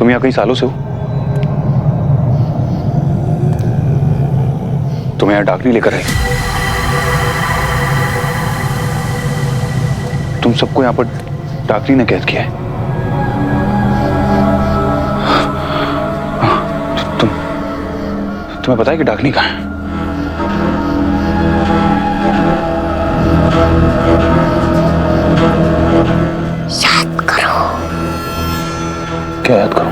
तुम यहाँ कई सालों से हो? तुम्हें यहाँ डाकनी लेकर आई? तुम सबको यहाँ पर डाकनी ने कैद किया है। तुम्हें पता है कि डाकनी कहाँ है? याद करो। क्या याद करो?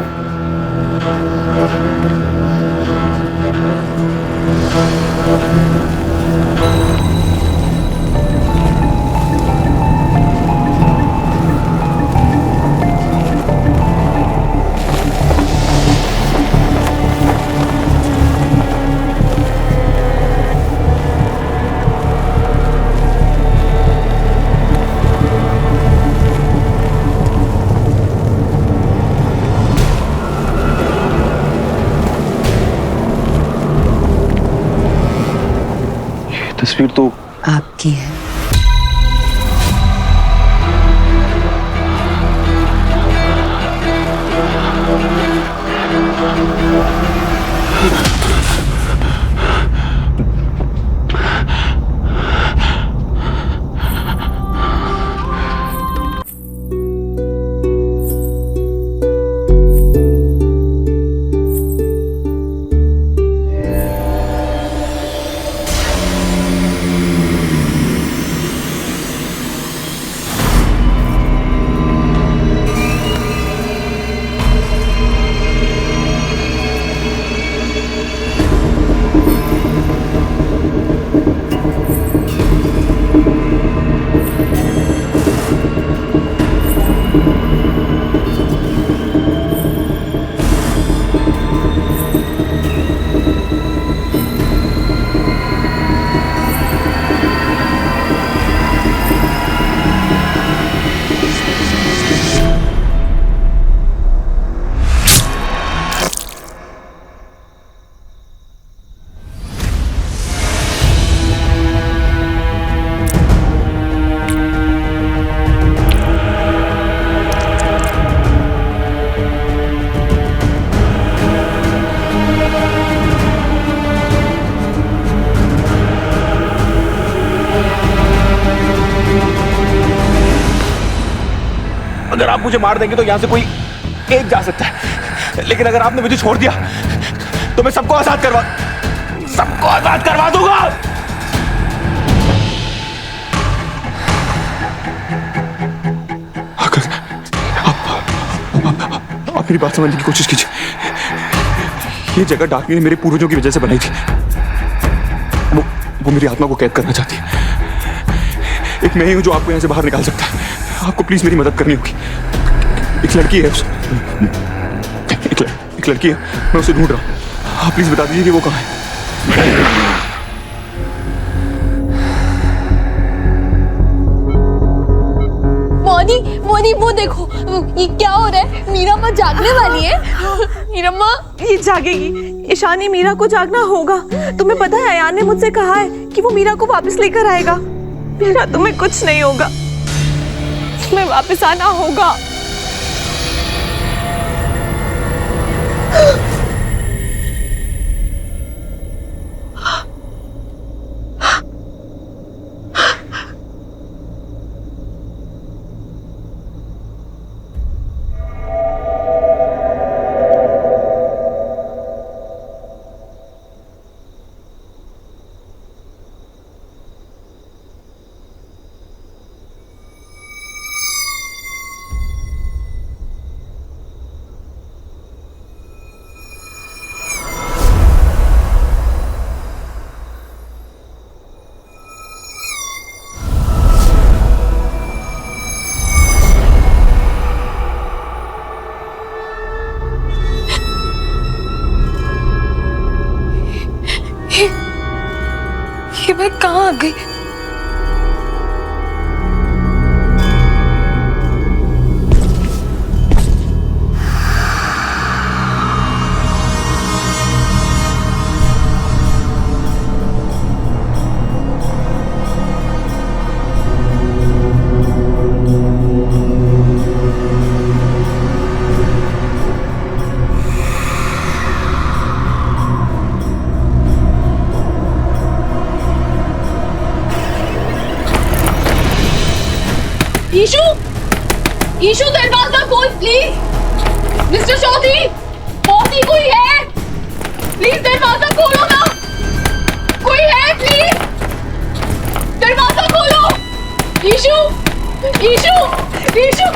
तस्वीर तो आपकी है। अगर आप मुझे मार देंगे तो यहां से कोई एक जा सकता है, लेकिन अगर आपने मुझे छोड़ दिया तो मैं सबको आजाद करवा दूंगा। अगर आप मेरी बात समझने की कोशिश कीजिए। ये जगह डाकनी ने मेरे पूर्वजों की वजह से बनाई थी। वो मेरी आत्मा को कैद करना चाहती है। एक मैं ही हूं जो आपको यहां से बाहर निकाल सकता है। आपको प्लीज मेरी मदद करनी होगी। एक लड़की है, एक लड़की है, मैं उसे ढूंढ रहा हूं। आप प्लीज बता दीजिए कि वो कहाँ है। मोनी वो देखो, ये क्या हो रहा है? मीरा माँ जागने वाली है। मीरा माँ ये जागेगी। ईशानी, मीरा को जागना होगा। तुम्हें पता है अयान ने मुझसे कहा है कि वो मीरा को वापस लेकर आएगा। मीरा, तुम्हें कुछ नहीं होगा, तुम्हें वापस आना होगा। ये मैं कहाँ आ गई? ईशु, ईशु दरवाजा खोल प्लीज। मिस्टर चौधरी, मौसी कोई है? प्लीज दरवाजा खोलो ना, कोई है प्लीज, दरवाजा खोलो। ईशु, ईशु, ईशु।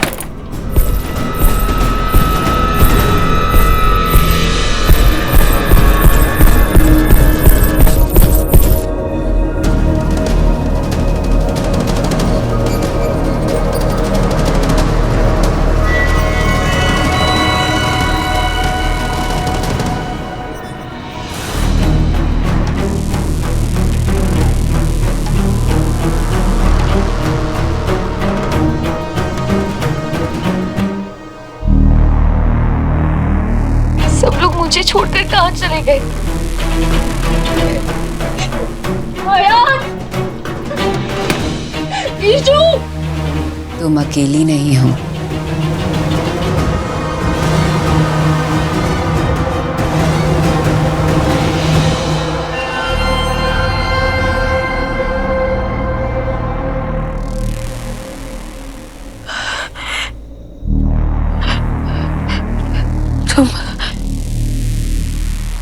सब लोग मुझे छोड़कर कहाँ चले गए? अयान! ईशु! तुम अकेली नहीं हो।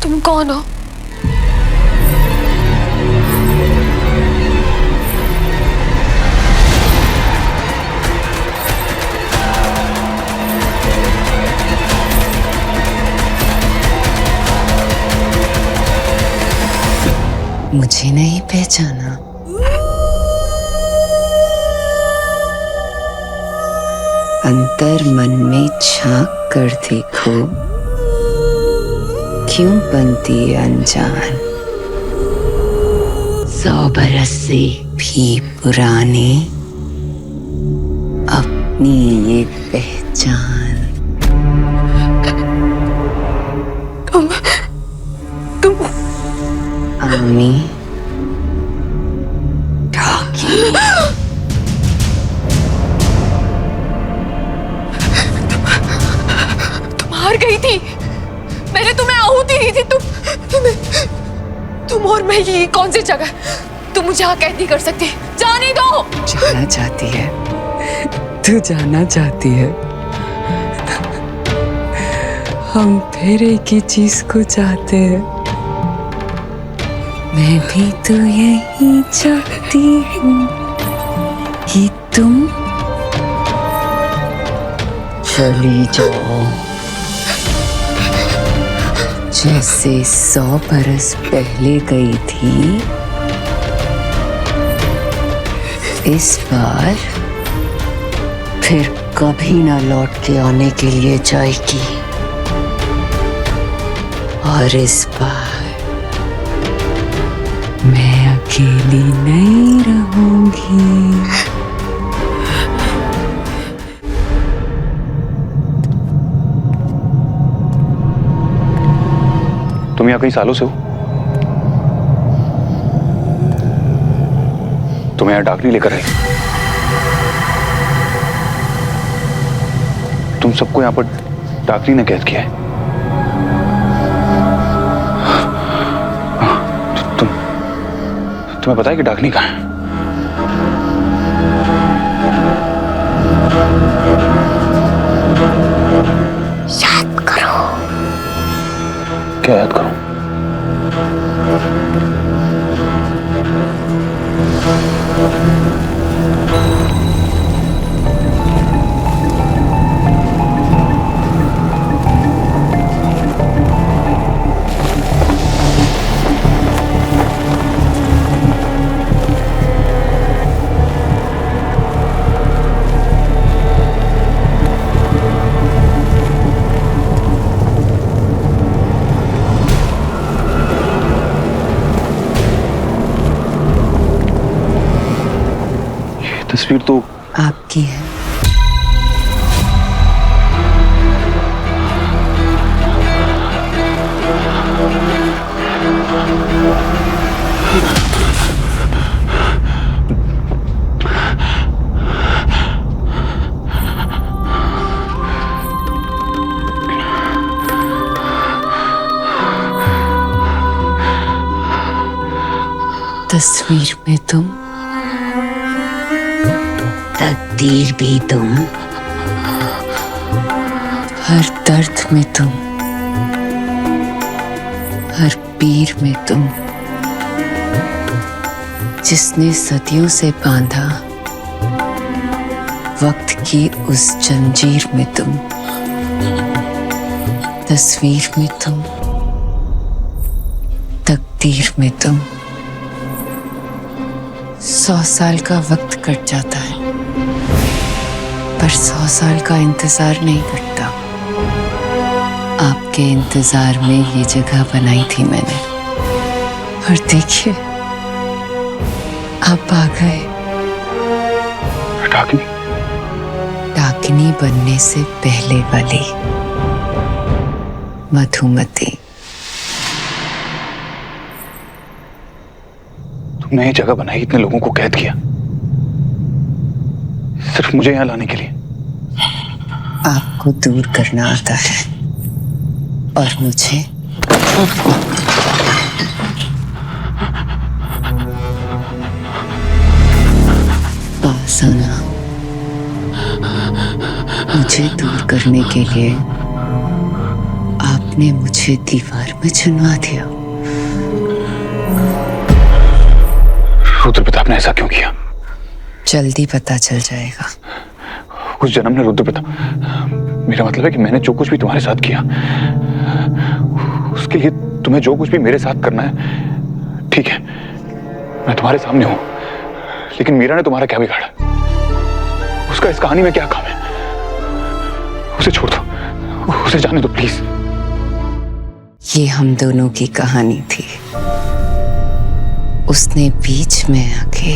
तुम कौन हो? मुझे नहीं पहचाना? अंतर मन में झांक कर देखो, क्यों बनती अनजान? 100 बरस से भी पुराने अपनी ये पहचान। तुम आमी ढाकी। तुम हार गई थी। मैंने तुम्हें आहुति दी थी। तुम और मैं, ये कौन सी जगह? तुम मुझे यहाँ कैद नहीं कर सकती। जाने दो। जाना चाहती है? तू जाना चाहती है? हम फिर एक ही चीज को चाहते हैं। मैं भी तो यही चाहती हूँ कि तुम चली जाओ, जैसे 100 बरस पहले गई थी। इस बार फिर कभी ना लौट के आने के लिए जाएगी। और इस बार मैं अकेली नहीं रहूंगी। तुम यहाँ कई सालों से हो? तुम्हें यहाँ डाकनी लेकर आई। तुम सबको यहाँ पर डाकनी ने कैद किया है। तुम्हें पता है कि डाकनी कहाँ है? याद करो। क्या याद करूं? तस्वीर तो आपकी है। तस्वीर में तुम तीर भी तुम, हर दर्द में तुम, हर पीर में तुम, जिसने सदियों से बांधा वक्त की उस जंजीर में तुम, तस्वीर में तुम, तकदीर में तुम। 100 साल का वक्त कट जाता है, पर 100 साल का इंतजार नहीं कटता। आपके इंतजार में ये जगह बनाई थी मैंने, और देखिए आप आ गए। डाकिनी? डाकिनी बनने से पहले वाली मधुमती। तुमने ये जगह बनाई, इतने लोगों को कैद किया, सिर्फ मुझे यहां लाने के लिए। आपको दूर करना आता है और मुझे पास आना। मुझे दूर करने के लिए आपने मुझे दीवार में चुनवा दिया। रुद्र प्रताप ने ऐसा क्यों किया? जल्दी पता चल जाएगा। उस जन्म ने रुद्र प्रताप, मेरा मतलब है कि मैंने जो कुछ भी तुम्हारे साथ किया, उसके लिए तुम्हें जो कुछ भी मेरे साथ करना है, ठीक है, मैं तुम्हारे सामने हूं। लेकिन मीरा ने तुम्हारा क्या बिगाड़ा? उसका इस कहानी में क्या काम है? उसे छोड़ दो, उसे जाने दो प्लीज। ये हम दोनों की कहानी थी। उसने बीच में आके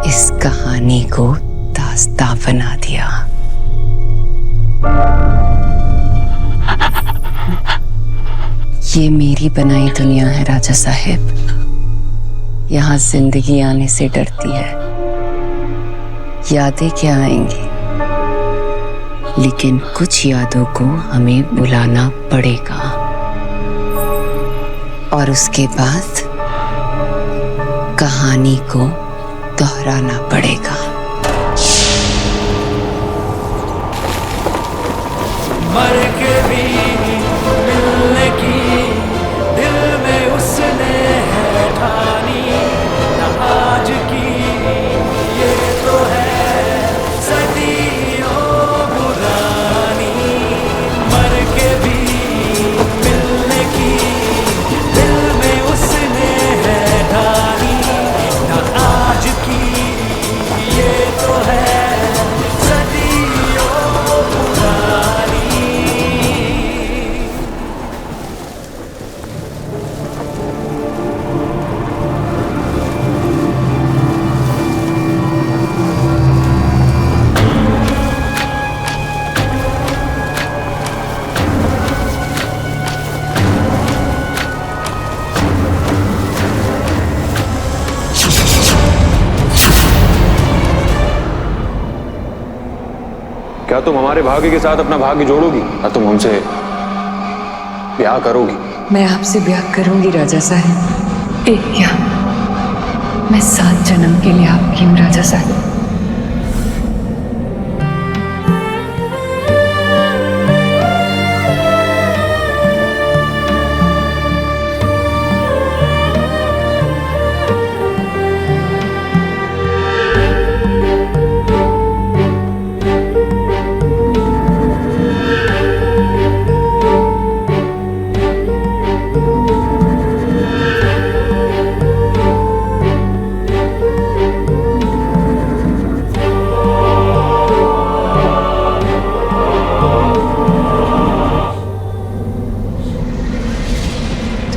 इस कहानी को दास्तां बना दिया। ये मेरी बनाई दुनिया है राजा साहब। यहां जिंदगी आने से डरती है। यादें क्या आएंगी, लेकिन कुछ यादों को हमें बुलाना पड़ेगा, और उसके बाद कहानी को दोहराना पड़ेगा। मर के भी मिलने की दिल में उसने है ठानी, न आज की ये तो है सदियों पुरानी। मर के भी मिलने की दिल में उसने है ठानी, न आज की ये तो है सदियों पुरानी। क्या तुम हमारे भाग्य के साथ अपना भाग्य जोड़ोगी, या तुम हमसे ब्याह करोगी? मैं आपसे ब्याह करूंगी राजा साहब। एक क्या, मैं 7 जन्म के लिए आपकी हूँ राजा साहब।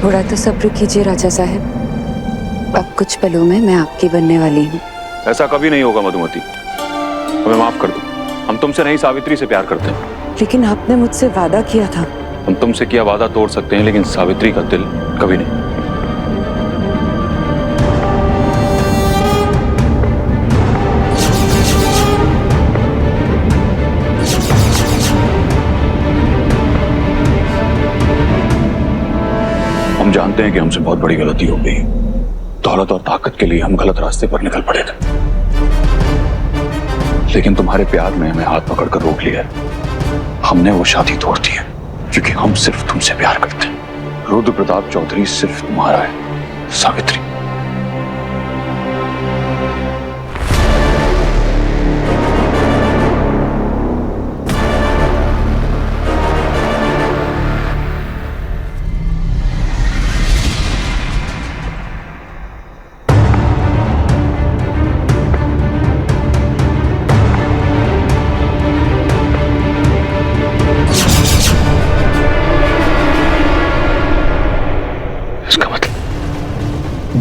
थोड़ा तो सब्र कीजिए राजा साहब। अब कुछ पलों में मैं आपकी बनने वाली हूँ। ऐसा कभी नहीं होगा मधुमती, हमें माफ कर दो। हम तुमसे नहीं, सावित्री से प्यार करते हैं। लेकिन आपने मुझसे वादा किया था। हम तुमसे किया वादा तोड़ सकते हैं, लेकिन सावित्री का दिल कभी नहीं। हम जानते हैं कि हमसे बहुत बड़ी गलती हो गई। दौलत और ताकत के लिए हम गलत रास्ते पर निकल पड़े थे। लेकिन तुम्हारे प्यार ने हमें हाथ पकड़कर रोक लिया है। हमने वो शादी तोड़ दी है क्योंकि हम सिर्फ तुमसे प्यार करते हैं। रुद्र प्रताप चौधरी सिर्फ तुम्हारा है, सावित्री।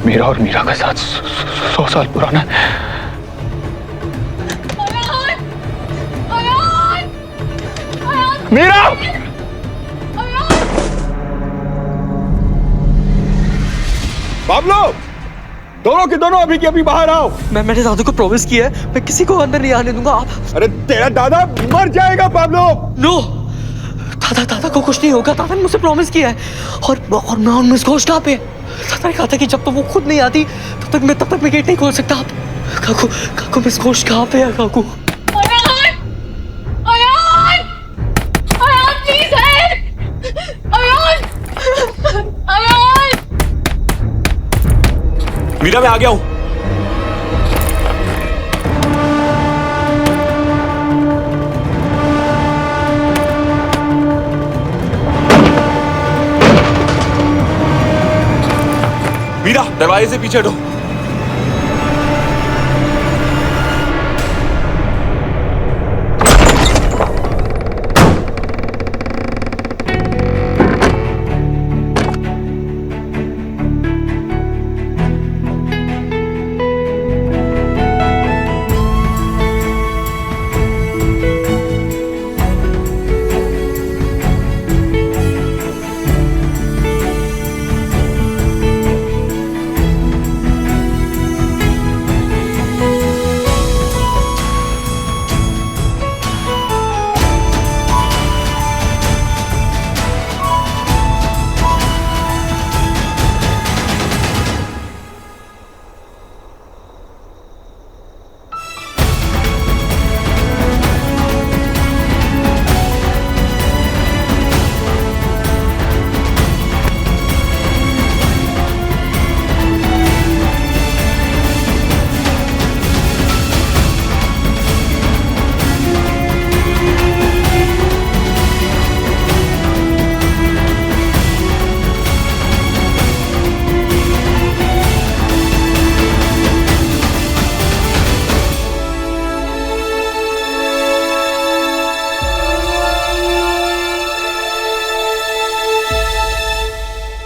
मेरा और मीरा का साथ 100 साल पुराना है। मीरा! बाबलो, दोनों के दोनों अभी के अभी बाहर आओ। मैंने दादू को प्रॉमिस किया है, मैं किसी को अंदर नहीं आने दूंगा। आप अरे तेरा दादा मर जाएगा बाबलो। नो, दादा को कुछ नहीं होगा। दादा ने मुझसे प्रॉमिस किया है और मैं उनमें इस घोषणा पे दादा ने कहा था कि जब तक वो खुद नहीं आती तब तक मैं गेट नहीं खोल सकता। काकू मिस घोष कहाँ पे है? काकू मीरा, मैं आ गया हूं। मीरा, दरवाजे से पीछे हटो।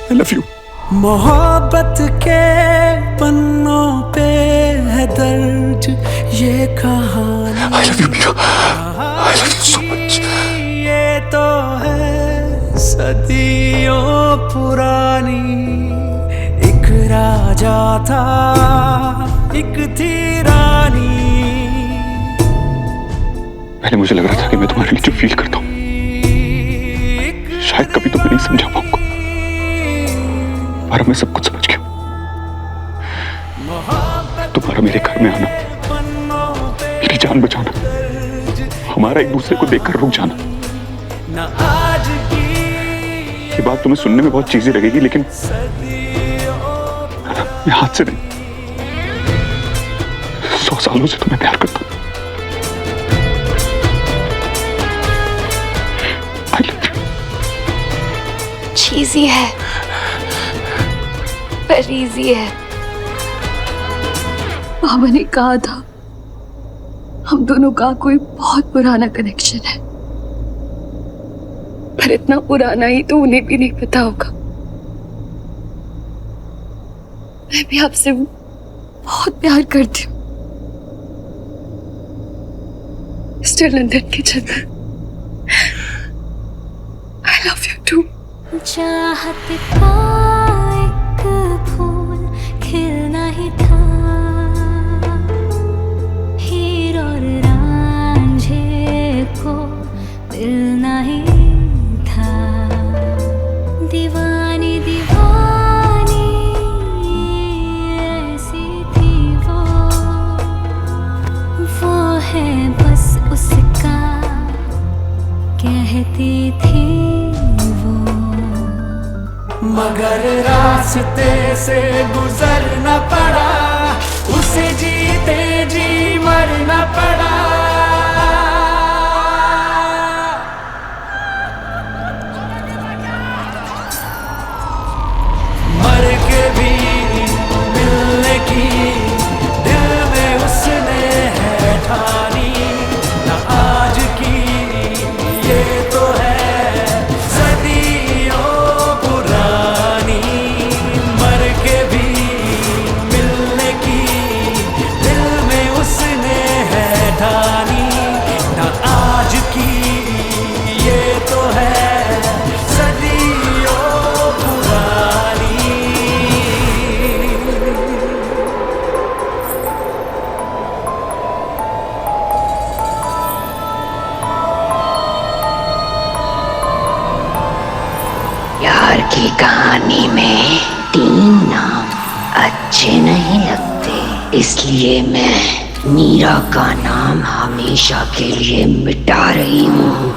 I love you. मोहब्बत के पन्नों पे है दर्ज ये कहानी। I love you, Meera. I love you so much. ये तो है सदियों पुरानी। एक राजा था, एक थी रानी। पहले मुझे लग रहा था कि मैं तुम्हारे लिए जो फील करता हूँ शायद कभी तुम्हें नहीं समझा पाऊंगा, पर मैं सब कुछ समझ गया। तुम्हारा मेरे घर में आना, मेरी जान बचाना, हमारा एक दूसरे को देखकर रुक जाना, ये बात तुम्हें सुनने में बहुत चीजें लगेगी, लेकिन मैं हाथ से नहीं, 100 सालों से तुम्हें प्यार करता हूं। I love you. चीज़ी है पर इजी है। बाबा ने कहा था हम दोनों का कोई बहुत पुराना कनेक्शन है, पर इतना पुराना ही तो उन्हें भी नहीं पता होगा। मैं भी आपसे बहुत प्यार करती हूँ। मिस्टर लंदन के जन्म, I love you too. चाहत का एक फूल खिलना ही था, हीर और रांझे को मिलना ही था। दीवानी दीवानी ऐसी थी वो है उसका कहती थी वो, मगर रास्ते से गुजरना पड़ा, उसे जीते जी मरना पड़ा। मर के भी मिलने की दिल में उसने है ठानी, ना आज की ये तो है सदियों पुरानी। मर के भी मिलने की दिल में उसने है ठानी, ना आज की ये तो है सदियों पुरानी। प्यार की कहानी में 3 नाम अच्छे नहीं लगते, इसलिए मैं मीरा का नाम हमेशा के लिए मिटा रही हूँ।